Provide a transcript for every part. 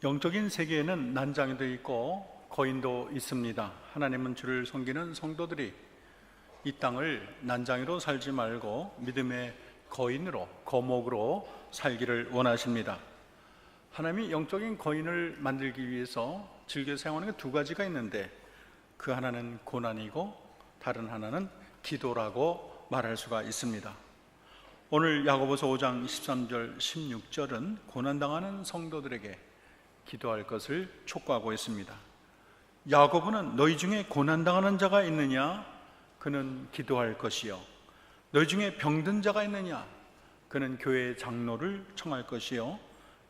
영적인 세계에는 난장이도 있고 거인도 있습니다. 하나님은 주를 섬기는 성도들이 이 땅을 난장이로 살지 말고 믿음의 거인으로, 거목으로 살기를 원하십니다. 하나님이 영적인 거인을 만들기 위해서 즐겨 사용하는 게 두 가지가 있는데, 그 하나는 고난이고 다른 하나는 기도라고 말할 수가 있습니다. 오늘 야고보서 5장 13절 16절은 고난당하는 성도들에게 기도할 것을 촉구하고 있습니다. 야고보는 너희 중에 고난당하는 자가 있느냐? 그는 기도할 것이요. 너희 중에 병든 자가 있느냐? 그는 교회 장로를 청할 것이요.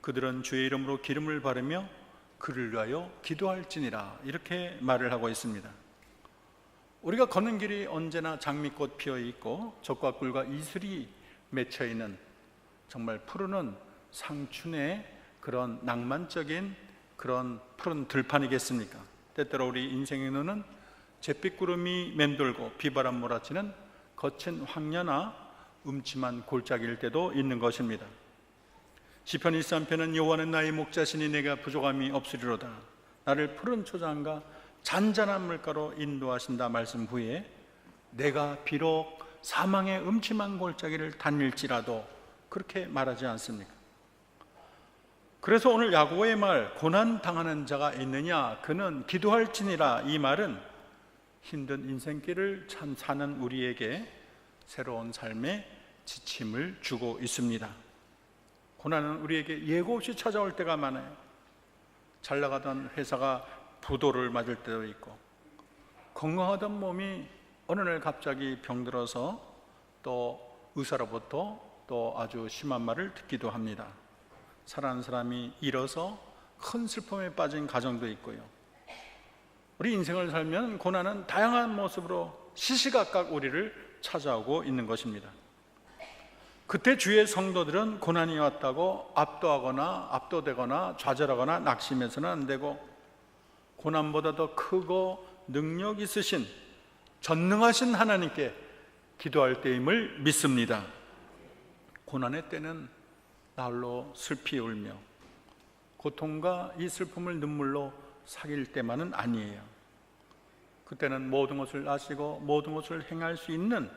그들은 주의 이름으로 기름을 바르며 그를 위하여 기도할지니라. 이렇게 말을 하고 있습니다. 우리가 걷는 길이 언제나 장미꽃 피어 있고 적과 꿀과 이슬이 맺혀 있는 정말 푸르는 상춘의 그런 낭만적인 그런 푸른 들판이겠습니까? 때때로 우리 인생의 눈은 잿빛구름이 맴돌고 비바람 몰아치는 거친 황야나 음침한 골짜기일 때도 있는 것입니다. 시편 23편은 여호와는 나의 목자시니 내가 부족함이 없으리로다. 나를 푸른 초장과 잔잔한 물가로 인도하신다 말씀 후에 내가 비록 사망의 음침한 골짜기를 다닐지라도 그렇게 말하지 않습니까? 그래서 오늘 야고보의 말, 고난 당하는 자가 있느냐? 그는 기도할지니라. 이 말은 힘든 인생길을 참 사는 우리에게 새로운 삶의 지침을 주고 있습니다. 고난은 우리에게 예고 없이 찾아올 때가 많아요. 잘 나가던 회사가 부도를 맞을 때도 있고, 건강하던 몸이 어느 날 갑자기 병들어서 또 의사로부터 또 아주 심한 말을 듣기도 합니다. 사랑하는 사람이 잃어서 큰 슬픔에 빠진 가정도 있고요. 우리 인생을 살면 고난은 다양한 모습으로 시시각각 우리를 찾아오고 있는 것입니다. 그때 주의 성도들은 고난이 왔다고 압도되거나 좌절하거나 낙심해서는 안 되고, 고난보다 더 크고 능력 있으신 전능하신 하나님께 기도할 때임을 믿습니다. 고난의 때는 나홀로 슬피 울며 고통과 이 슬픔을 눈물로 사귈 때만은 아니에요. 그때는 모든 것을 아시고 모든 것을 행할 수 있는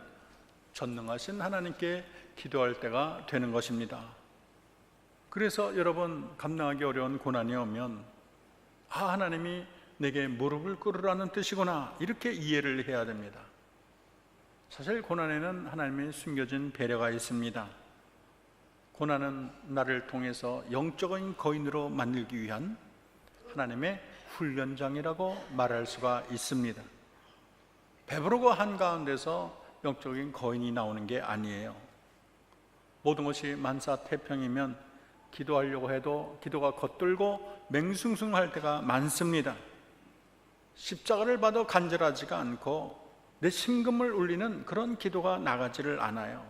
전능하신 하나님께 기도할 때가 되는 것입니다. 그래서 여러분, 감당하기 어려운 고난이 오면 하나님이 내게 무릎을 꿇으라는 뜻이구나, 이렇게 이해를 해야 됩니다. 사실 고난에는 하나님의 숨겨진 배려가 있습니다. 고난은 나를 통해서 영적인 거인으로 만들기 위한 하나님의 훈련장이라고 말할 수가 있습니다. 배부르고 한가운데서 영적인 거인이 나오는 게 아니에요. 모든 것이 만사태평이면 기도하려고 해도 기도가 겉돌고 맹숭숭할 때가 많습니다. 십자가를 봐도 간절하지가 않고 내 심금을 울리는 그런 기도가 나가지를 않아요.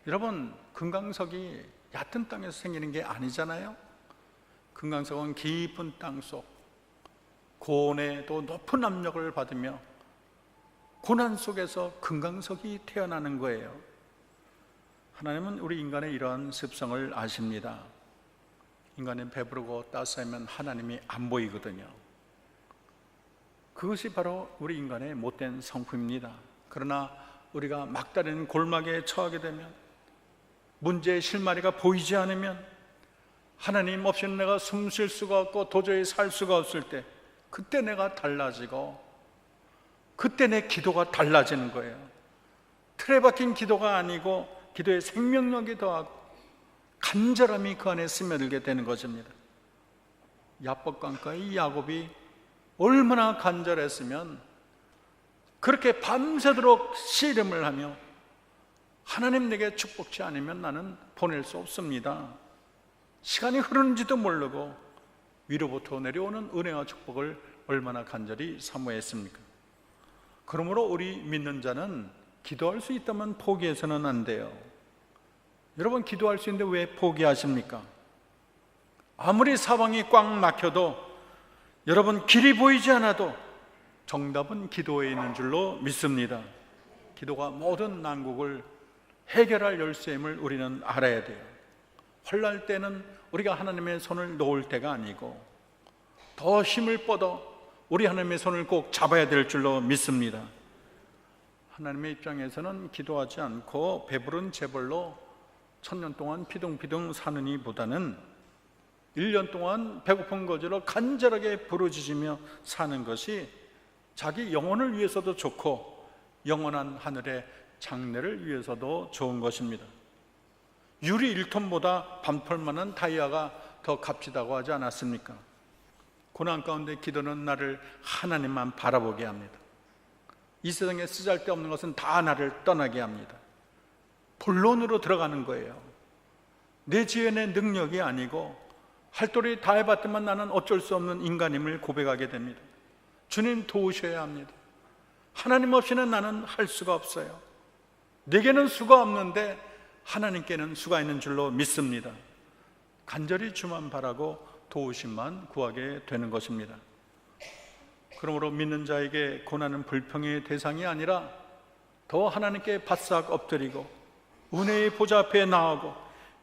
여러분, 금강석이 얕은 땅에서 생기는 게 아니잖아요. 금강석은 깊은 땅속 고온의 또 높은 압력을 받으며 고난 속에서 금강석이 태어나는 거예요. 하나님은 우리 인간의 이러한 습성을 아십니다. 인간은 배부르고 따스하면 하나님이 안 보이거든요. 그것이 바로 우리 인간의 못된 성품입니다. 그러나 우리가 막다른 골막에 처하게 되면, 문제의 실마리가 보이지 않으면, 하나님 없이는 내가 숨 쉴 수가 없고 도저히 살 수가 없을 때, 그때 내가 달라지고 그때 내 기도가 달라지는 거예요. 틀에 박힌 기도가 아니고 기도의 생명력이 더하고 간절함이 그 안에 스며들게 되는 것입니다. 야복강가의 야곱이 얼마나 간절했으면 그렇게 밤새도록 씨름을 하며 하나님 내게 축복지 않으면 나는 보낼 수 없습니다. 시간이 흐르는지도 모르고 위로부터 내려오는 은혜와 축복을 얼마나 간절히 사모했습니까? 그러므로 우리 믿는 자는 기도할 수 있다면 포기해서는 안 돼요. 여러분, 기도할 수 있는데 왜 포기하십니까? 아무리 사방이 꽉 막혀도, 여러분, 길이 보이지 않아도 정답은 기도에 있는 줄로 믿습니다. 기도가 모든 난국을 해결할 열쇠임을 우리는 알아야 돼요. 헐날 때는 우리가 하나님의 손을 놓을 때가 아니고 더 힘을 뻗어 우리 하나님의 손을 꼭 잡아야 될 줄로 믿습니다. 하나님의 입장에서는 기도하지 않고 배부른 재벌로 1000년 동안 피둥피둥 사는 이보다는 1년 동안 배고픈 거지로 간절하게 부르짖으며 사는 것이 자기 영혼을 위해서도 좋고 영원한 하늘의 장래를 위해서도 좋은 것입니다. 유리 1톤보다 반펄만한 다이아가 더 값지다고 하지 않았습니까? 고난 가운데 기도는 나를 하나님만 바라보게 합니다. 이 세상에 쓰잘데없는 것은 다 나를 떠나게 합니다. 본론으로 들어가는 거예요. 내 지혜의 능력이 아니고 할 도리 다 해봤더만 나는 어쩔 수 없는 인간임을 고백하게 됩니다. 주님 도우셔야 합니다. 하나님 없이는 나는 할 수가 없어요. 내게는 수가 없는데 하나님께는 수가 있는 줄로 믿습니다. 간절히 주만 바라고 도우심만 구하게 되는 것입니다. 그러므로 믿는 자에게 고난은 불평의 대상이 아니라 더 하나님께 바싹 엎드리고 은혜의 보좌 앞에 나아가고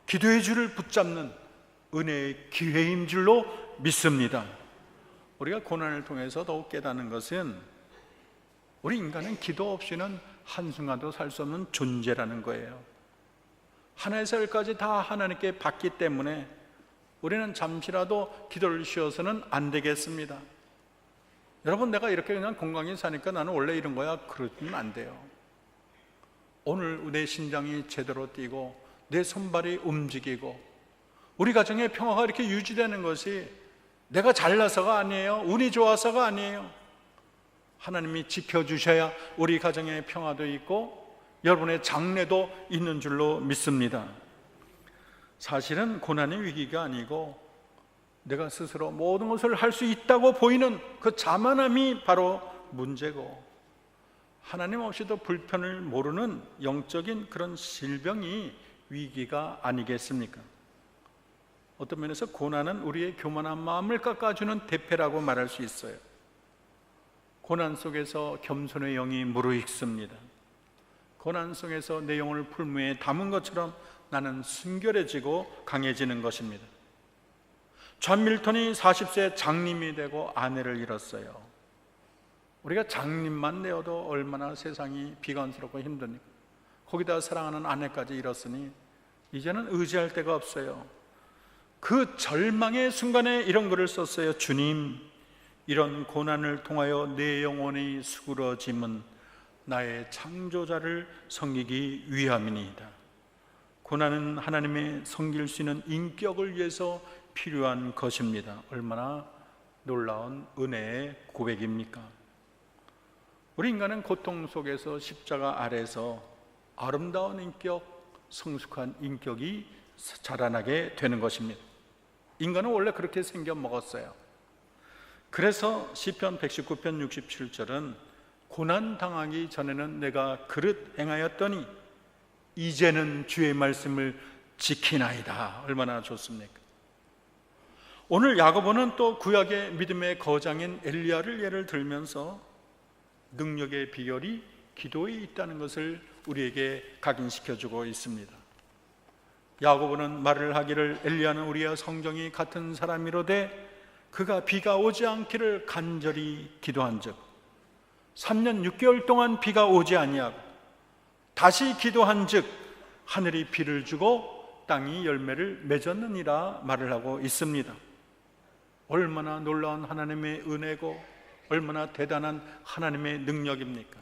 기도의 줄을 붙잡는 은혜의 기회인 줄로 믿습니다. 우리가 고난을 통해서 더욱 깨닫는 것은 우리 인간은 기도 없이는 한순간도 살 수 없는 존재라는 거예요. 하나에서 열까지 다 하나님께 받기 때문에 우리는 잠시라도 기도를 쉬어서는 안 되겠습니다. 여러분, 내가 이렇게 그냥 건강히 사니까 나는 원래 이런 거야, 그러면 안 돼요. 오늘 내 심장이 제대로 뛰고 내 손발이 움직이고 우리 가정의 평화가 이렇게 유지되는 것이 내가 잘나서가 아니에요. 운이 좋아서가 아니에요. 하나님이 지켜주셔야 우리 가정의 평화도 있고 여러분의 장래도 있는 줄로 믿습니다. 사실은 고난의 위기가 아니고 내가 스스로 모든 것을 할 수 있다고 보이는 그 자만함이 바로 문제고, 하나님 없이도 불편을 모르는 영적인 그런 질병이 위기가 아니겠습니까? 어떤 면에서 고난은 우리의 교만한 마음을 깎아주는 대패라고 말할 수 있어요. 고난 속에서 겸손의 영이 무르익습니다. 고난 속에서 내 영혼을 풀무에 담은 것처럼 나는 순결해지고 강해지는 것입니다. 존 밀턴이 40세 장님이 되고 아내를 잃었어요. 우리가 장님만 되어도 얼마나 세상이 비관스럽고 힘듭니까? 거기다 사랑하는 아내까지 잃었으니 이제는 의지할 데가 없어요. 그 절망의 순간에 이런 글을 썼어요. 주님, 이런 고난을 통하여 내 영혼의 수그러짐은 나의 창조자를 섬기기 위함이니이다. 고난은 하나님의 섬길 수 있는 인격을 위해서 필요한 것입니다. 얼마나 놀라운 은혜의 고백입니까? 우리 인간은 고통 속에서 십자가 아래서 아름다운 인격, 성숙한 인격이 자라나게 되는 것입니다. 인간은 원래 그렇게 생겨 먹었어요. 그래서 시편 119편 67절은 고난 당하기 전에는 내가 그릇 행하였더니 이제는 주의 말씀을 지키나이다. 얼마나 좋습니까? 오늘 야고보는 또 구약의 믿음의 거장인 엘리야를 예를 들면서 능력의 비결이 기도에 있다는 것을 우리에게 각인시켜주고 있습니다. 야고보는 말을 하기를 엘리야는 우리와 성정이 같은 사람이로되 그가 비가 오지 않기를 간절히 기도한 즉 3년 6개월 동안 비가 오지 아니하고 다시 기도한 즉 하늘이 비를 주고 땅이 열매를 맺었느니라 말을 하고 있습니다. 얼마나 놀라운 하나님의 은혜고 얼마나 대단한 하나님의 능력입니까?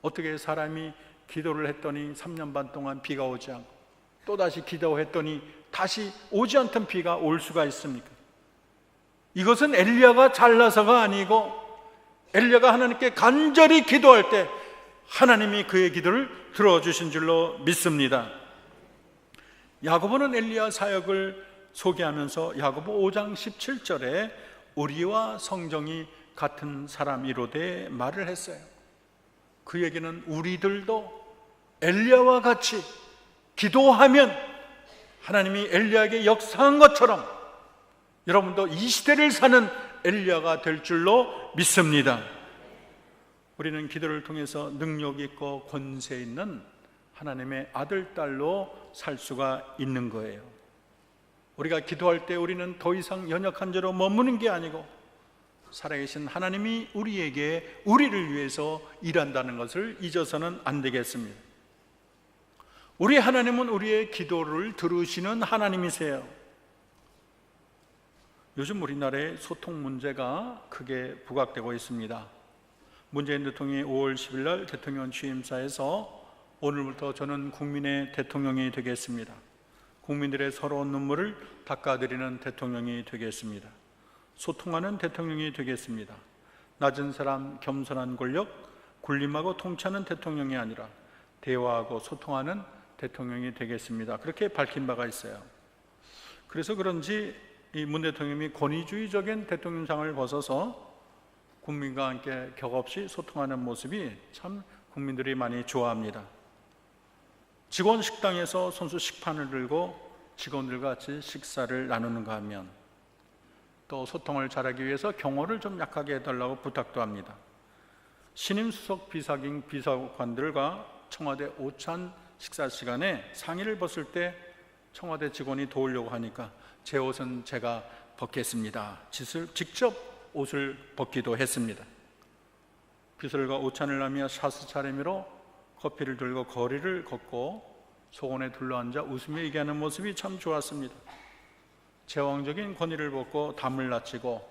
어떻게 사람이 기도를 했더니 3년 반 동안 비가 오지 않고 또다시 기도했더니 다시 오지 않던 비가 올 수가 있습니까? 이것은 엘리야가 잘나서가 아니고 엘리야가 하나님께 간절히 기도할 때 하나님이 그의 기도를 들어주신 줄로 믿습니다. 야고보는 엘리야 사역을 소개하면서 야고보 5장 17절에 우리와 성정이 같은 사람이로되 말을 했어요. 그 얘기는 우리들도 엘리야와 같이 기도하면 하나님이 엘리야에게 역사한 것처럼 여러분도 이 시대를 사는 엘리야가 될 줄로 믿습니다. 우리는 기도를 통해서 능력 있고 권세 있는 하나님의 아들, 딸로 살 수가 있는 거예요. 우리가 기도할 때 우리는 더 이상 연약한 죄로 머무는 게 아니고 살아계신 하나님이 우리에게 우리를 위해서 일한다는 것을 잊어서는 안 되겠습니다. 우리 하나님은 우리의 기도를 들으시는 하나님이세요. 요즘 우리나라의 소통 문제가 크게 부각되고 있습니다. 문재인 대통령이 5월 10일 날 대통령 취임사에서 오늘부터 저는 국민의 대통령이 되겠습니다. 국민들의 서러운 눈물을 닦아드리는 대통령이 되겠습니다. 소통하는 대통령이 되겠습니다. 낮은 사람, 겸손한 권력, 군림하고 통치하는 대통령이 아니라 대화하고 소통하는 대통령이 되겠습니다. 그렇게 밝힌 바가 있어요. 그래서 그런지 이 문 대통령이 권위주의적인 대통령상을 벗어서 국민과 함께 격없이 소통하는 모습이 참 국민들이 많이 좋아합니다. 직원 식당에서 손수 식판을 들고 직원들과 같이 식사를 나누는가 하면 또 소통을 잘하기 위해서 경호를 좀 약하게 해달라고 부탁도 합니다. 신임 수석 비서긴 비서관들과 청와대 오찬 식사 시간에 상의를 벗을 때 청와대 직원이 도우려고 하니까 제 옷은 제가 벗겠습니다. 직접 옷을 벗기도 했습니다. 비서들과 오찬을 하며 샤스 차림으로 커피를 들고 거리를 걷고 소원에 둘러앉아 웃으며 얘기하는 모습이 참 좋았습니다. 제왕적인 권위를 벗고 담을 낮추고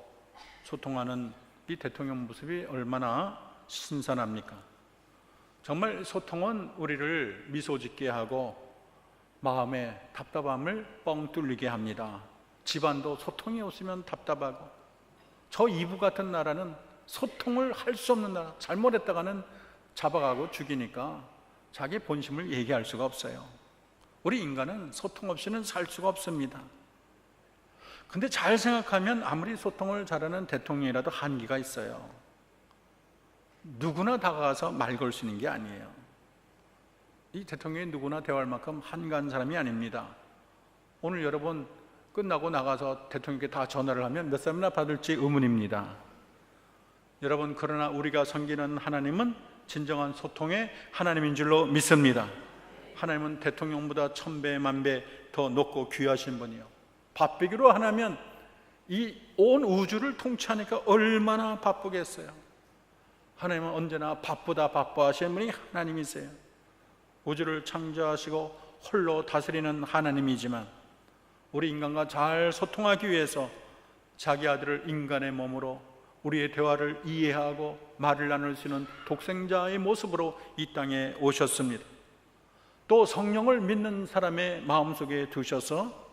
소통하는 이 대통령 모습이 얼마나 신선합니까? 정말 소통은 우리를 미소 짓게 하고 마음의 답답함을 뻥 뚫리게 합니다. 집안도 소통이 없으면 답답하고, 저 이부 같은 나라는 소통을 할 수 없는 나라, 잘못했다가는 잡아가고 죽이니까 자기 본심을 얘기할 수가 없어요. 우리 인간은 소통 없이는 살 수가 없습니다. 근데 잘 생각하면 아무리 소통을 잘하는 대통령이라도 한계가 있어요. 누구나 다가가서 말 걸 수 있는 게 아니에요. 이 대통령이 누구나 대화할 만큼 한가한 사람이 아닙니다. 오늘 여러분 끝나고 나가서 대통령께 다 전화를 하면 몇 사람이나 받을지 의문입니다. 여러분, 그러나 우리가 섬기는 하나님은 진정한 소통의 하나님인 줄로 믿습니다. 하나님은 대통령보다 1000배 만배 더 높고 귀하신 분이요, 바쁘기로 하나면 이 온 우주를 통치하니까 얼마나 바쁘겠어요. 하나님은 언제나 바쁘다 바빠하시는 분이 하나님이세요. 우주를 창조하시고 홀로 다스리는 하나님이지만 우리 인간과 잘 소통하기 위해서 자기 아들을 인간의 몸으로 우리의 대화를 이해하고 말을 나눌 수 있는 독생자의 모습으로 이 땅에 오셨습니다. 또 성령을 믿는 사람의 마음속에 두셔서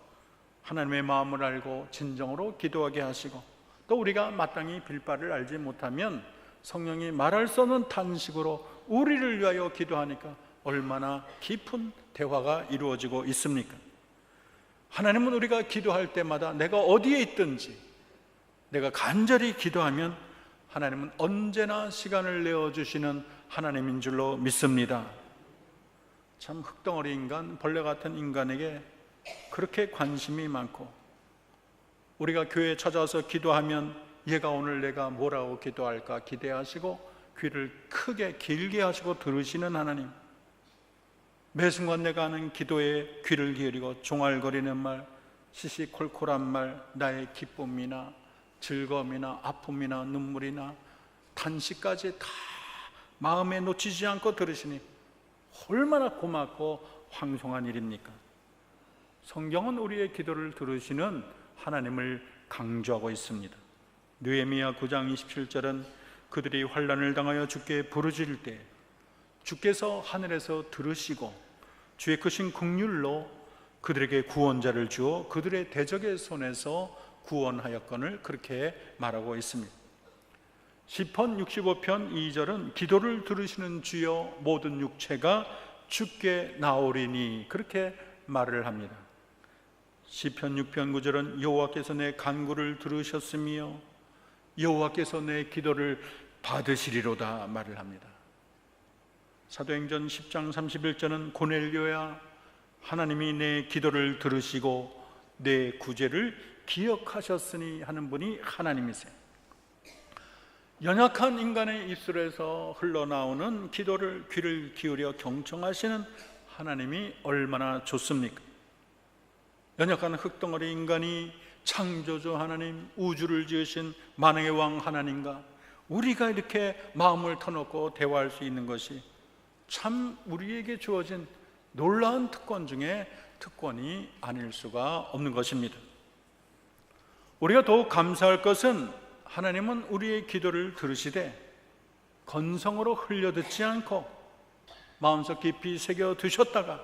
하나님의 마음을 알고 진정으로 기도하게 하시고, 또 우리가 마땅히 빌 바를 알지 못하면 성령이 말할 수 없는 탄식으로 우리를 위하여 기도하니까 얼마나 깊은 대화가 이루어지고 있습니까? 하나님은 우리가 기도할 때마다 내가 어디에 있든지 내가 간절히 기도하면 하나님은 언제나 시간을 내어주시는 하나님인 줄로 믿습니다. 참 흙덩어리 인간, 벌레 같은 인간에게 그렇게 관심이 많고, 우리가 교회에 찾아와서 기도하면 얘가 오늘 내가 뭐라고 기도할까 기대하시고 귀를 크게 길게 하시고 들으시는 하나님, 매 순간 내가 하는 기도에 귀를 기울이고 종알거리는 말, 시시콜콜한 말, 나의 기쁨이나 즐거움이나 아픔이나 눈물이나 탄식까지 다 마음에 놓치지 않고 들으시니 얼마나 고맙고 황송한 일입니까? 성경은 우리의 기도를 들으시는 하나님을 강조하고 있습니다. 느헤미야 9장 27절은 그들이 환난을 당하여 주께 부르짖을 때 주께서 하늘에서 들으시고 주의 크신 긍휼로 그들에게 구원자를 주어 그들의 대적의 손에서 구원하였거늘, 그렇게 말하고 있습니다. 시편 65편 2절은 기도를 들으시는 주여 모든 육체가 주께 나오리니, 그렇게 말을 합니다. 시편 6편 9절은 여호와께서 내 간구를 들으셨으며 여호와께서 내 기도를 받으시리로다 말을 합니다. 사도행전 10장 31절은 고넬료야, 하나님이 내 기도를 들으시고 내 구제를 기억하셨으니 하는 분이 하나님이세요. 연약한 인간의 입술에서 흘러나오는 기도를 귀를 기울여 경청하시는 하나님이 얼마나 좋습니까? 연약한 흙덩어리 인간이 창조주 하나님, 우주를 지으신 만왕의 왕 하나님과 우리가 이렇게 마음을 터놓고 대화할 수 있는 것이 참 우리에게 주어진 놀라운 특권 중에 특권이 아닐 수가 없는 것입니다. 우리가 더욱 감사할 것은 하나님은 우리의 기도를 들으시되 건성으로 흘려듣지 않고 마음속 깊이 새겨두셨다가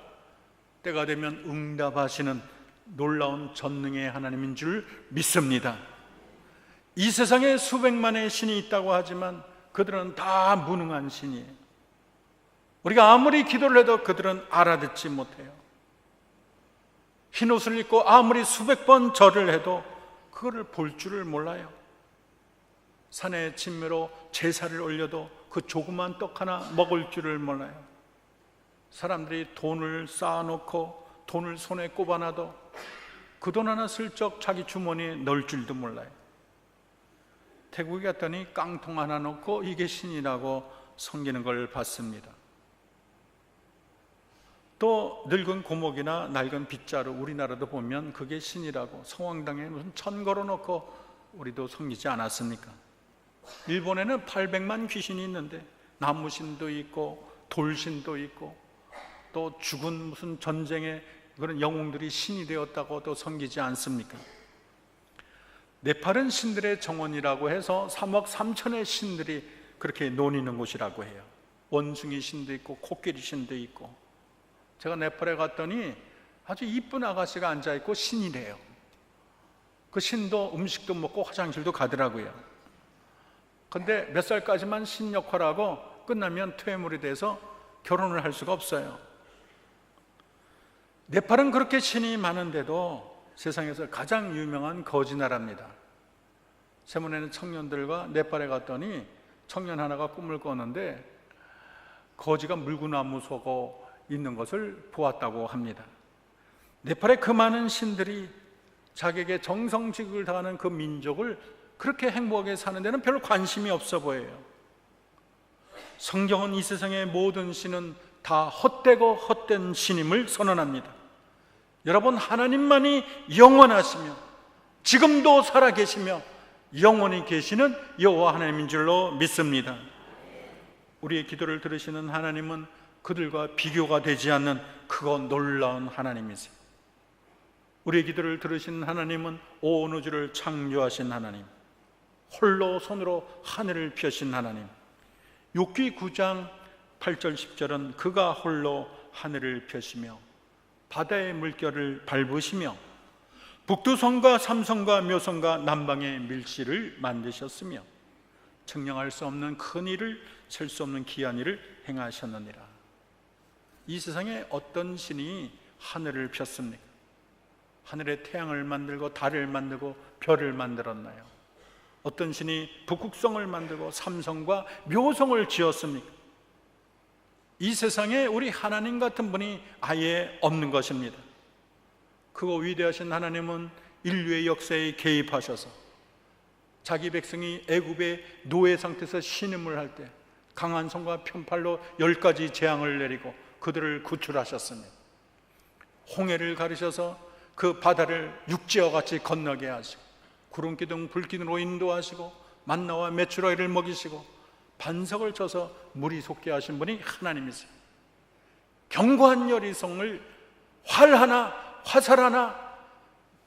때가 되면 응답하시는 놀라운 전능의 하나님인 줄 믿습니다. 이 세상에 수백만의 신이 있다고 하지만 그들은 다 무능한 신이에요. 우리가 아무리 기도를 해도 그들은 알아듣지 못해요. 흰옷을 입고 아무리 수백 번 절을 해도 그거를 볼 줄을 몰라요. 산의 진매로 제사를 올려도 그 조그만 떡 하나 먹을 줄을 몰라요. 사람들이 돈을 쌓아놓고 돈을 손에 꼽아놔도 그 돈 하나 슬쩍 자기 주머니에 넣을 줄도 몰라요. 태국에 갔더니 깡통 하나 놓고 이게 신이라고 섬기는 걸 봤습니다. 또 늙은 고목이나 낡은 빗자루, 우리나라도 보면 그게 신이라고 성황당에 무슨 천 걸어놓고 우리도 섬기지 않았습니까? 일본에는 800만 귀신이 있는데 나무신도 있고 돌신도 있고 또 죽은 무슨 전쟁에 그런 영웅들이 신이 되었다고 또 섬기지 않습니까? 네팔은 신들의 정원이라고 해서 3억 3천의 신들이 그렇게 논이는 곳이라고 해요. 원숭이 신도 있고 코끼리 신도 있고. 제가 네팔에 갔더니 아주 이쁜 아가씨가 앉아있고 신이래요. 그 신도 음식도 먹고 화장실도 가더라고요. 근데 몇 살까지만 신 역할하고 끝나면 퇴물이 돼서 결혼을 할 수가 없어요. 네팔은 그렇게 신이 많은데도 세상에서 가장 유명한 거지 나라입니다. 세문에는 청년들과 네팔에 갔더니 청년 하나가 꿈을 꿨는데 거지가 물구나무 서고 있는 것을 보았다고 합니다. 네팔의 그 많은 신들이 자기에게 정성직을 다하는 그 민족을 그렇게 행복하게 사는 데는 별로 관심이 없어 보여요. 성경은 이 세상의 모든 신은 다 헛되고 헛된 신임을 선언합니다. 여러분, 하나님만이 영원하시며 지금도 살아계시며 영원히 계시는 여호와 하나님인 줄로 믿습니다. 우리의 기도를 들으시는 하나님은 그들과 비교가 되지 않는 크고 놀라운 하나님이세요. 우리의 기도를 들으신 하나님은 온 우주를 창조하신 하나님, 홀로 손으로 하늘을 펴신 하나님. 욥기 9장 8절 10절은 그가 홀로 하늘을 펴시며 바다의 물결을 밟으시며 북두성과 삼성과 묘성과 남방의 밀실을 만드셨으며 측량할 수 없는 큰 일을, 셀 수 없는 기한 일을 행하셨느니라. 이 세상에 어떤 신이 하늘을 폈습니까? 하늘에 태양을 만들고 달을 만들고 별을 만들었나요? 어떤 신이 북극성을 만들고 삼성과 묘성을 지었습니까? 이 세상에 우리 하나님 같은 분이 아예 없는 것입니다. 그거 위대하신 하나님은 인류의 역사에 개입하셔서 자기 백성이 애굽의 노예 상태에서 신음을 할 때 강한 손과 편팔로 10가지 재앙을 내리고 그들을 구출하셨습니다. 홍해를 가르셔서 그 바다를 육지와 같이 건너게 하시고 구름기둥 불기둥으로 인도하시고 만나와 메추라기를 먹이시고 반석을 쳐서 물이 솟게 하신 분이 하나님이세요. 견고한 여리성을 활 하나, 화살 하나,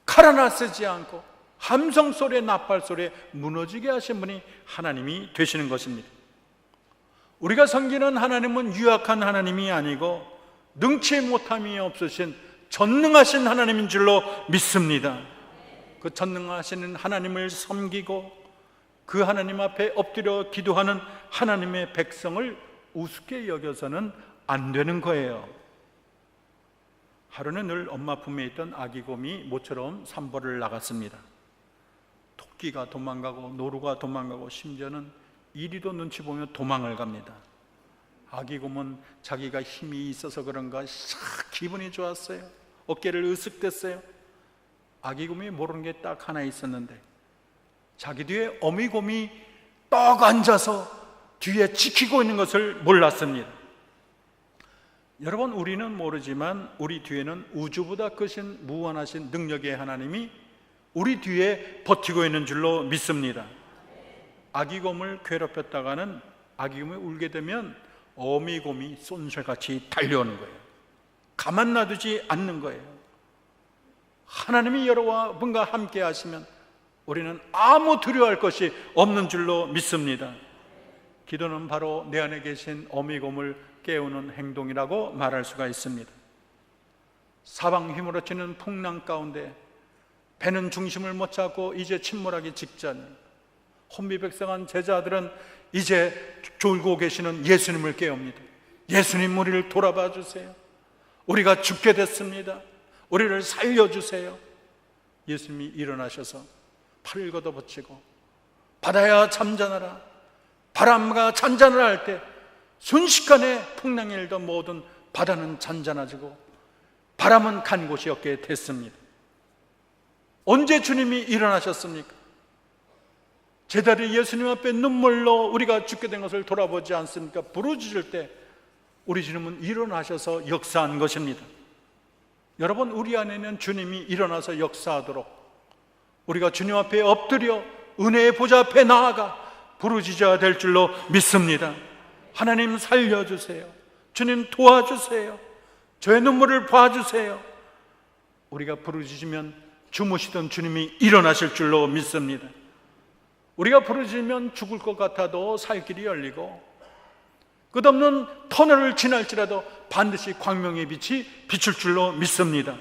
칼 하나 쓰지 않고 함성 소리에 나팔 소리에 무너지게 하신 분이 하나님이 되시는 것입니다. 우리가 섬기는 하나님은 유약한 하나님이 아니고 능치 못함이 없으신 전능하신 하나님인 줄로 믿습니다. 그 전능하신 하나님을 섬기고 그 하나님 앞에 엎드려 기도하는 하나님의 백성을 우습게 여겨서는 안 되는 거예요. 하루는 늘 엄마 품에 있던 아기 곰이 모처럼 산보를 나갔습니다. 토끼가 도망가고 노루가 도망가고 심지어는 이리도 눈치 보며 도망을 갑니다. 아기 곰은 자기가 힘이 있어서 그런가 기분이 좋았어요. 어깨를 으쓱댔어요. 아기 곰이 모르는 게 딱 하나 있었는데 자기 뒤에 어미 곰이 떡 앉아서 뒤에 지키고 있는 것을 몰랐습니다. 여러분, 우리는 모르지만 우리 뒤에는 우주보다 크신 무한하신 능력의 하나님이 우리 뒤에 버티고 있는 줄로 믿습니다. 아기곰을 괴롭혔다가는 아기곰이 울게 되면 어미곰이 쏜살같이 달려오는 거예요. 가만 놔두지 않는 거예요. 하나님이 여러분과 함께 하시면 우리는 아무 두려워할 것이 없는 줄로 믿습니다. 기도는 바로 내 안에 계신 어미곰을 깨우는 행동이라고 말할 수가 있습니다. 사방 휘몰아치는 풍랑 가운데 배는 중심을 못 잡고 이제 침몰하기 직전, 혼미백성한 제자들은 이제 졸고 계시는 예수님을 깨웁니다. 예수님, 우리를 돌아봐 주세요. 우리가 죽게 됐습니다. 우리를 살려주세요. 예수님이 일어나셔서 팔을 걷어붙이고 바다야 잠잠하라, 바람과 잔잔을 할 때 순식간에 풍랑이 일던 모든 바다는 잔잔해지고 바람은 간 곳이 없게 됐습니다. 언제 주님이 일어나셨습니까? 제자들이 예수님 앞에 눈물로 우리가 죽게 된 것을 돌아보지 않습니까? 부르짖을 때 우리 주님은 일어나셔서 역사한 것입니다. 여러분, 우리 안에는 주님이 일어나서 역사하도록 우리가 주님 앞에 엎드려 은혜의 보좌 앞에 나아가 부르짖어야 될 줄로 믿습니다. 하나님 살려주세요. 주님 도와주세요. 저의 눈물을 봐주세요. 우리가 부르짖으면 주무시던 주님이 일어나실 줄로 믿습니다. 우리가 부르짖으면 죽을 것 같아도 살 길이 열리고 끝없는 터널을 지날지라도 반드시 광명의 빛이 비출 줄로 믿습니다.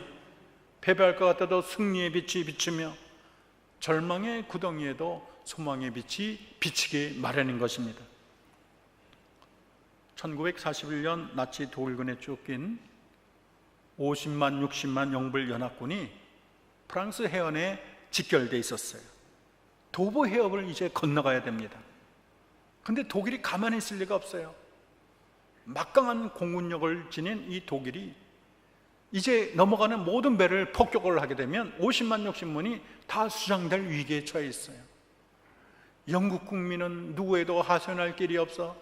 패배할 것 같아도 승리의 빛이 비추며 절망의 구덩이에도 소망의 빛이 비치기 마련인 것입니다. 1941년 나치 독일군에 쫓긴 50만 60만 영불 연합군이 프랑스 해안에 직결되어 있었어요. 도보 해협을 이제 건너가야 됩니다. 근데 독일이 가만히 있을 리가 없어요. 막강한 공군력을 지닌 이 독일이 이제 넘어가는 모든 배를 폭격을 하게 되면 50만 60만이 다 수장될 위기에 처해 있어요. 영국 국민은 누구에도 하소연할 길이 없어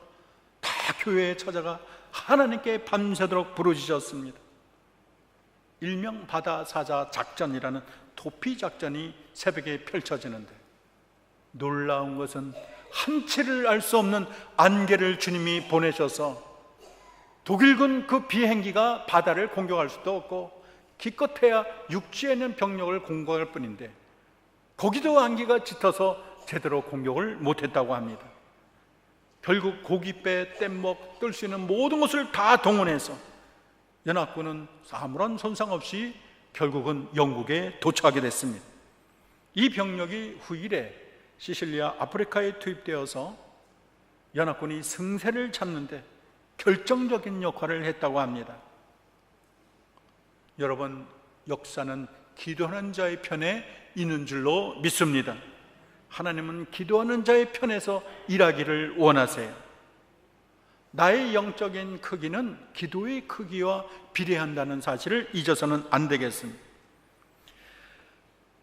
다 교회에 찾아가 하나님께 밤새도록 부르짖었습니다. 일명 바다사자 작전이라는 도피 작전이 새벽에 펼쳐지는데, 놀라운 것은 한치를 알 수 없는 안개를 주님이 보내셔서 독일군 그 비행기가 바다를 공격할 수도 없고 기껏해야 육지에 있는 병력을 공격할 뿐인데 거기도 안개가 짙어서 제대로 공격을 못했다고 합니다. 결국 고깃배, 뗏목, 뜰 수 있는 모든 것을 다 동원해서 연합군은 아무런 손상 없이 결국은 영국에 도착하게 됐습니다. 이 병력이 후일에 시실리아 아프리카에 투입되어서 연합군이 승세를 잡는데 결정적인 역할을 했다고 합니다. 여러분, 역사는 기도하는 자의 편에 있는 줄로 믿습니다. 하나님은 기도하는 자의 편에서 일하기를 원하세요. 나의 영적인 크기는 기도의 크기와 비례한다는 사실을 잊어서는 안 되겠습니다.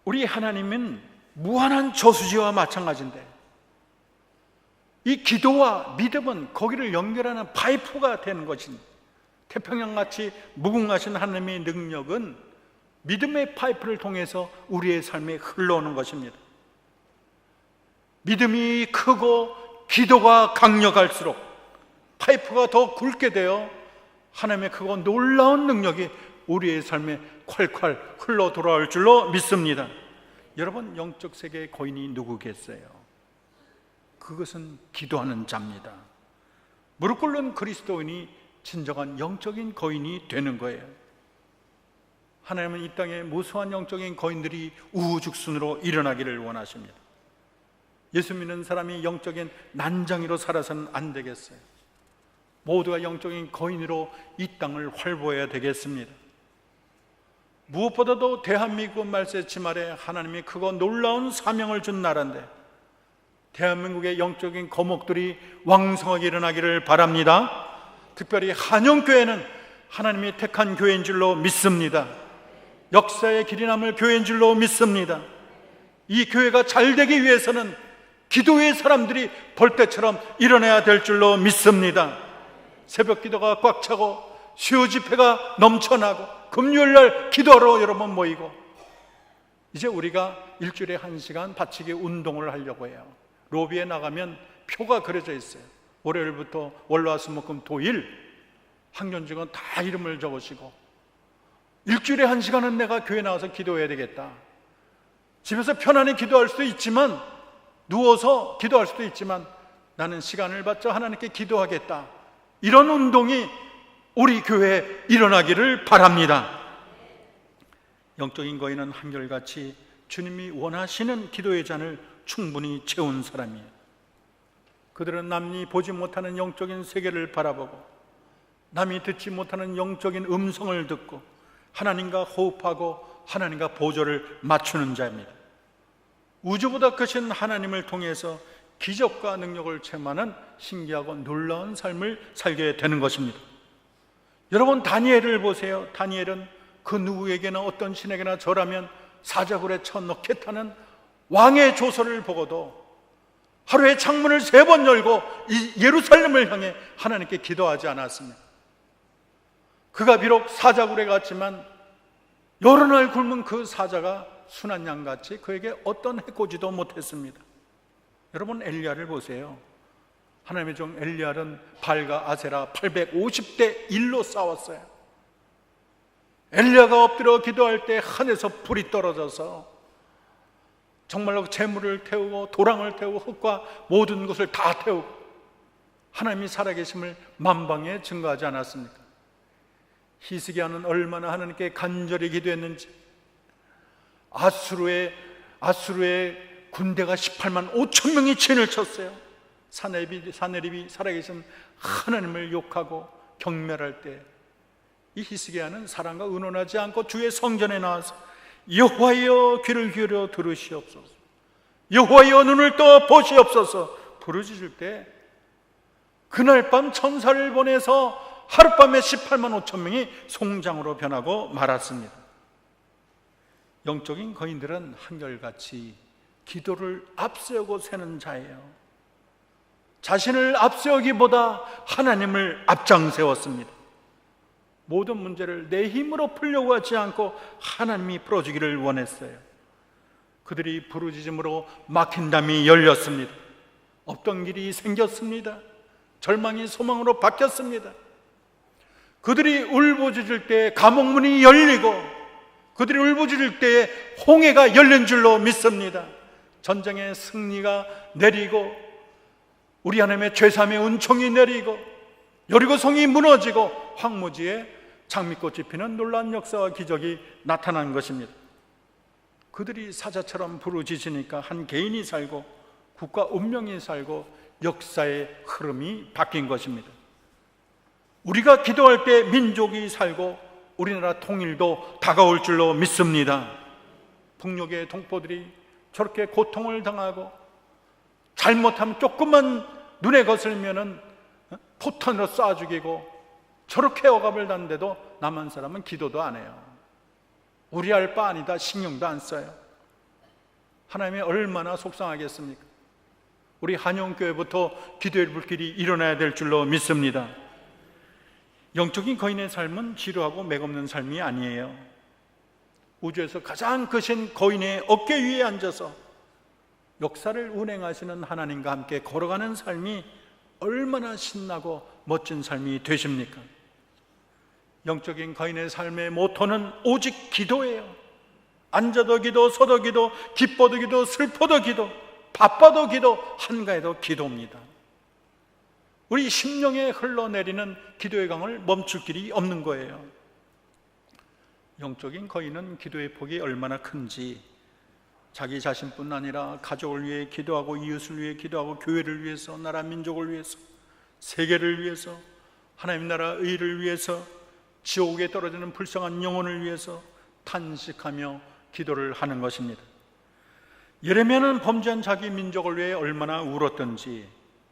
우리 하나님은 무한한 저수지와 마찬가지인데 이 기도와 믿음은 거기를 연결하는 파이프가 되는 것입니다. 태평양같이 무궁하신 하나님의 능력은 믿음의 파이프를 통해서 우리의 삶에 흘러오는 것입니다. 믿음이 크고 기도가 강력할수록 파이프가 더 굵게 되어 하나님의 크고 놀라운 능력이 우리의 삶에 콸콸 흘러 돌아올 줄로 믿습니다. 여러분, 영적 세계의 거인이 누구겠어요? 그것은 기도하는 자입니다. 무릎 꿇는 그리스도인이 진정한 영적인 거인이 되는 거예요. 하나님은 이 땅에 무수한 영적인 거인들이 우후죽순으로 일어나기를 원하십니다. 예수 믿는 사람이 영적인 난장이로 살아서는 안 되겠어요. 모두가 영적인 거인으로 이 땅을 활보해야 되겠습니다. 무엇보다도 대한민국 말세치 말에 하나님이 크고 놀라운 사명을 준 나라인데 대한민국의 영적인 거목들이 왕성하게 일어나기를 바랍니다. 특별히 한영교회는 하나님이 택한 교회인 줄로 믿습니다. 역사의 길이 남을 교회인 줄로 믿습니다. 이 교회가 잘 되기 위해서는 기도의 사람들이 벌떼처럼 일어나야 될 줄로 믿습니다. 새벽 기도가 꽉 차고 수요 집회가 넘쳐나고 금요일날 기도하러 여러분 모이고, 이제 우리가 일주일에 1시간 바치기 운동을 하려고 해요. 로비에 나가면 표가 그려져 있어요. 월요일부터 월화수목금 토일 학년직원 다 이름을 적으시고, 일주일에 1시간은 내가 교회 나와서 기도해야 되겠다. 집에서 편안히 기도할 수도 있지만, 누워서 기도할 수도 있지만 나는 시간을 받자 하나님께 기도하겠다. 이런 운동이 우리 교회에 일어나기를 바랍니다. 영적인 거인은 한결같이 주님이 원하시는 기도의 잔을 충분히 채운 사람이에요. 그들은 남이 보지 못하는 영적인 세계를 바라보고, 남이 듣지 못하는 영적인 음성을 듣고 하나님과 호흡하고 하나님과 보조를 맞추는 자입니다. 우주보다 크신 하나님을 통해서 기적과 능력을 체험하는 신기하고 놀라운 삶을 살게 되는 것입니다. 여러분, 다니엘을 보세요. 다니엘은 그 누구에게나 어떤 신에게나 절하면 사자굴에 쳐넣겠다는 왕의 조서를 보고도 하루에 창문을 3번 열고 이 예루살렘을 향해 하나님께 기도하지 않았습니다. 그가 비록 사자굴에 갔지만 여러 날 굶은 그 사자가 순한 양같이 그에게 어떤 해코지도 못했습니다. 여러분, 엘리야를 보세요. 하나님의 종 엘리야는 발과 아세라 850대 1로 싸웠어요. 엘리야가 엎드려 기도할 때 하늘에서 불이 떨어져서 정말로 재물을 태우고 도랑을 태우고 흙과 모든 것을 다 태우고 하나님이 살아계심을 만방에 증거하지 않았습니까? 히스기야는 얼마나 하나님께 간절히 기도했는지, 아수르의 군대가 18만 5천 명이 진을 쳤어요. 사네립이 살아계신 하나님을 욕하고 경멸할 때 이 히스기야는 사랑과 의논하지 않고 주의 성전에 나와서 여호와여 귀를 기울여 들으시옵소서, 여호와여 눈을 떠 보시옵소서 부르짖을 때 그날 밤 천사를 보내서 하룻밤에 18만 5천 명이 송장으로 변하고 말았습니다. 영적인 거인들은 한결같이 기도를 앞세우고 세는 자예요. 자신을 앞세우기보다 하나님을 앞장세웠습니다. 모든 문제를 내 힘으로 풀려고 하지 않고 하나님이 풀어주기를 원했어요. 그들이 부르짖음으로 막힌 담이 열렸습니다. 없던 길이 생겼습니다. 절망이 소망으로 바뀌었습니다. 그들이 울부짖을 때 감옥문이 열리고, 그들이 울부짖을 때 홍해가 열린 줄로 믿습니다. 전쟁의 승리가 내리고, 우리 하나님의 죄사함의 은총이 내리고, 여리고성이 무너지고 황무지에 장미꽃이 피는 놀라운 역사와 기적이 나타난 것입니다. 그들이 사자처럼 부르짖으니까 한 개인이 살고 국가 운명이 살고 역사의 흐름이 바뀐 것입니다. 우리가 기도할 때 민족이 살고 우리나라 통일도 다가올 줄로 믿습니다. 북녘의 동포들이 저렇게 고통을 당하고 잘못하면 조금만 눈에 거슬면은 포탄으로 쏴 죽이고 저렇게 억압을 당는데도 남한 사람은 기도도 안 해요. 우리 할 바 아니다 신경도 안 써요. 하나님이 얼마나 속상하겠습니까? 우리 한영교회부터 기도의 불길이 일어나야 될 줄로 믿습니다. 영적인 거인의 삶은 지루하고 맥없는 삶이 아니에요. 우주에서 가장 크신 거인의 어깨 위에 앉아서 역사를 운행하시는 하나님과 함께 걸어가는 삶이 얼마나 신나고 멋진 삶이 되십니까? 영적인 거인의 삶의 모토는 오직 기도예요. 앉아도 기도, 서도 기도, 기뻐도 기도, 슬퍼도 기도, 바빠도 기도, 한가해도 기도입니다. 우리 심령에 흘러내리는 기도의 강을 멈출 길이 없는 거예요. 영적인 거인은 기도의 폭이 얼마나 큰지, 자기 자신뿐 아니라 가족을 위해 기도하고 이웃을 위해 기도하고 교회를 위해서, 나라 민족을 위해서, 세계를 위해서, 하나님 나라 의를 위해서, 지옥에 떨어지는 불쌍한 영혼을 위해서 탄식하며 기도를 하는 것입니다. 예레미야는 범죄한 자기 민족을 위해 얼마나 울었던지,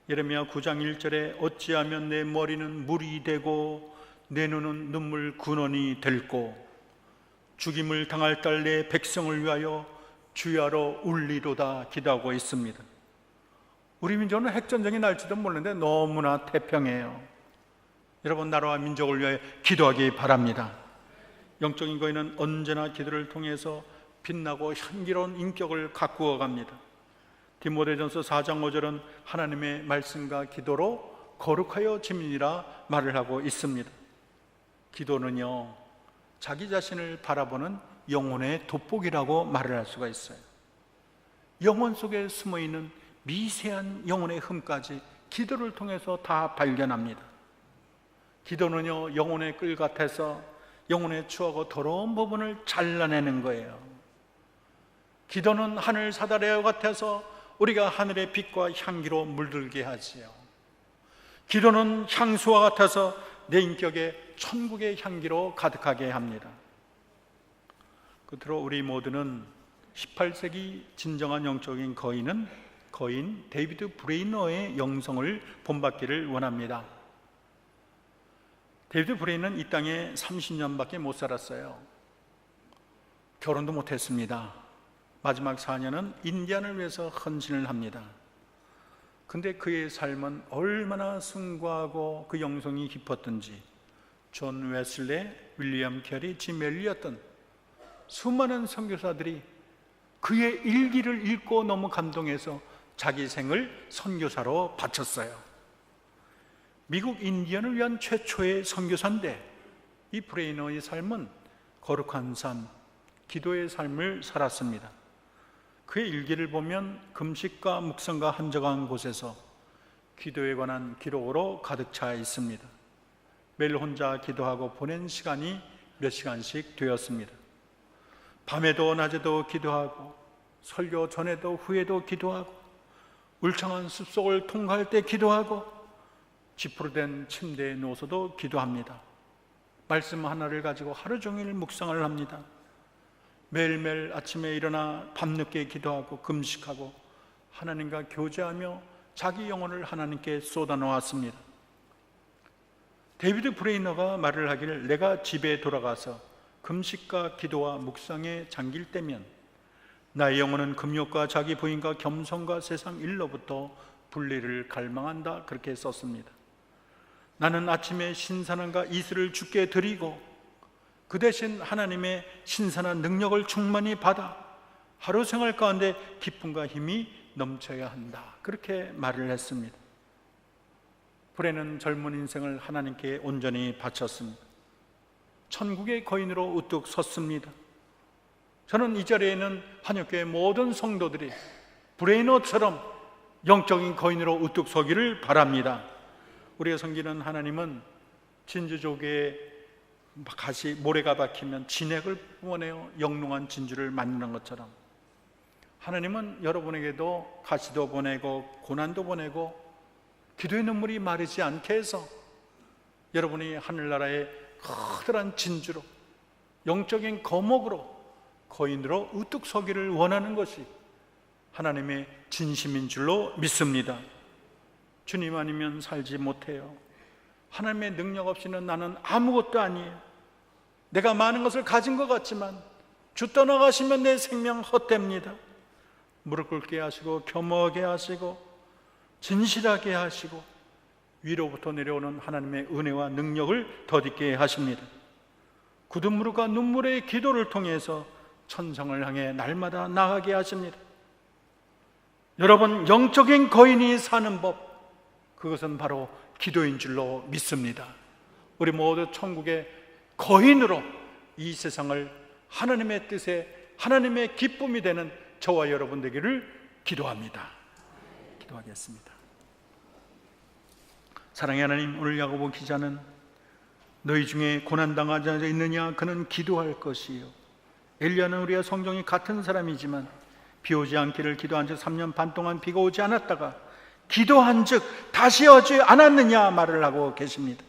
예레미야 9장 1절에 어찌하면 내 머리는 물이 되고 내 눈은 눈물 근원이 될고 죽임을 당할 딸 내 백성을 위하여 주야로 울리로다 기도하고 있습니다. 우리 민족은 핵전쟁이 날지도 모르는데 너무나 태평해요. 여러분, 나라와 민족을 위해 기도하기 바랍니다. 영적인 거인은 언제나 기도를 통해서 빛나고 향기로운 인격을 가꾸어 갑니다. 디모데전서 4장 5절은 하나님의 말씀과 기도로 거룩하여 짐이라 말을 하고 있습니다. 기도는요, 자기 자신을 바라보는 영혼의 돋보기라고 말을 할 수가 있어요. 영혼 속에 숨어있는 미세한 영혼의 흠까지 기도를 통해서 다 발견합니다. 기도는요, 영혼의 끌 같아서 영혼의 추하고 더러운 부분을 잘라내는 거예요. 기도는 하늘 사다리와 같아서 우리가 하늘의 빛과 향기로 물들게 하지요. 기도는 향수와 같아서 내 인격에 천국의 향기로 가득하게 합니다. 끝으로 우리 모두는 18세기 진정한 영적인 거인 데이비드 브레이너의 영성을 본받기를 원합니다. 데이비드 브레이너는 이 땅에 30년밖에 못 살았어요. 결혼도 못했습니다. 마지막 4년은 인디안을 위해서 헌신을 합니다. 근데 그의 삶은 얼마나 숭고하고 그 영성이 깊었던지 존 웨슬레, 윌리엄 캐리, 짐 엘리어튼 수많은 선교사들이 그의 일기를 읽고 너무 감동해서 자기 생을 선교사로 바쳤어요. 미국 인디언을 위한 최초의 선교사인데 이 브레이너의 삶은 거룩한 삶, 기도의 삶을 살았습니다. 그의 일기를 보면 금식과 묵상과 한적한 곳에서 기도에 관한 기록으로 가득 차 있습니다. 매일 혼자 기도하고 보낸 시간이 몇 시간씩 되었습니다. 밤에도 낮에도 기도하고 설교 전에도 후에도 기도하고 울창한 숲속을 통과할 때 기도하고 지프로 된 침대에 누워서도 기도합니다. 말씀 하나를 가지고 하루 종일 묵상을 합니다. 매일매일 아침에 일어나 밤늦게 기도하고 금식하고 하나님과 교제하며 자기 영혼을 하나님께 쏟아놓았습니다. 데이비드 브레이너가 말을 하기를 내가 집에 돌아가서 금식과 기도와 묵상에 잠길 때면 나의 영혼은 금욕과 자기 부인과 겸손과 세상 일로부터 분리를 갈망한다, 그렇게 썼습니다. 나는 아침에 신선함과 이슬을 주께 드리고 그 대신 하나님의 신선한 능력을 충만히 받아 하루 생활 가운데 기쁨과 힘이 넘쳐야 한다, 그렇게 말을 했습니다. 브레는 젊은 인생을 하나님께 온전히 바쳤습니다. 천국의 거인으로 우뚝 섰습니다. 저는 이 자리에는 한역교회 모든 성도들이 브레이너처럼 영적인 거인으로 우뚝 서기를 바랍니다. 우리가 섬기는 하나님은 진주조개에 가시 모래가 박히면 진액을 뿜어내어 영롱한 진주를 만드는 것처럼 하나님은 여러분에게도 가시도 보내고 고난도 보내고 기도의 눈물이 마르지 않게 해서 여러분이 하늘나라의 커다란 진주로 영적인 거목으로 거인으로 우뚝 서기를 원하는 것이 하나님의 진심인 줄로 믿습니다. 주님 아니면 살지 못해요. 하나님의 능력 없이는 나는 아무것도 아니에요. 내가 많은 것을 가진 것 같지만 주 떠나가시면 내 생명 헛됩니다. 무릎 꿇게 하시고 겸허하게 하시고 진실하게 하시고 위로부터 내려오는 하나님의 은혜와 능력을 덧입게 하십니다. 굳은 무릎과 눈물의 기도를 통해서 천성을 향해 날마다 나가게 하십니다. 여러분, 영적인 거인이 사는 법, 그것은 바로 기도인 줄로 믿습니다. 우리 모두 천국의 거인으로 이 세상을 하나님의 뜻에 하나님의 기쁨이 되는 저와 여러분 되기를 기도합니다. 기도하겠습니다. 사랑의 하나님, 오늘 야고보 기자는 너희 중에 고난당하지 자 있느냐? 그는 기도할 것이요. 엘리야는 우리와 성경이 같은 사람이지만 비 오지 않기를 기도한 즉 3년 반 동안 비가 오지 않았다가 기도한 즉 다시 오지 않았느냐 말을 하고 계십니다.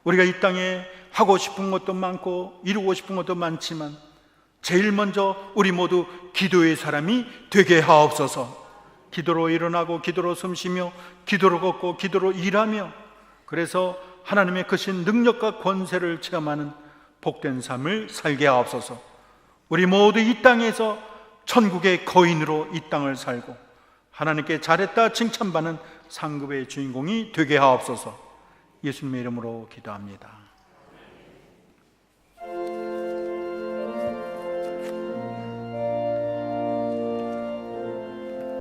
우리가 이 땅에 하고 싶은 것도 많고 이루고 싶은 것도 많지만 제일 먼저 우리 모두 기도의 사람이 되게 하옵소서. 기도로 일어나고 기도로 숨쉬며 기도로 걷고 기도로 일하며 그래서 하나님의 크신 능력과 권세를 체험하는 복된 삶을 살게 하옵소서. 우리 모두 이 땅에서 천국의 거인으로 이 땅을 살고 하나님께 잘했다 칭찬받는 상급의 주인공이 되게 하옵소서. 예수님의 이름으로 기도합니다.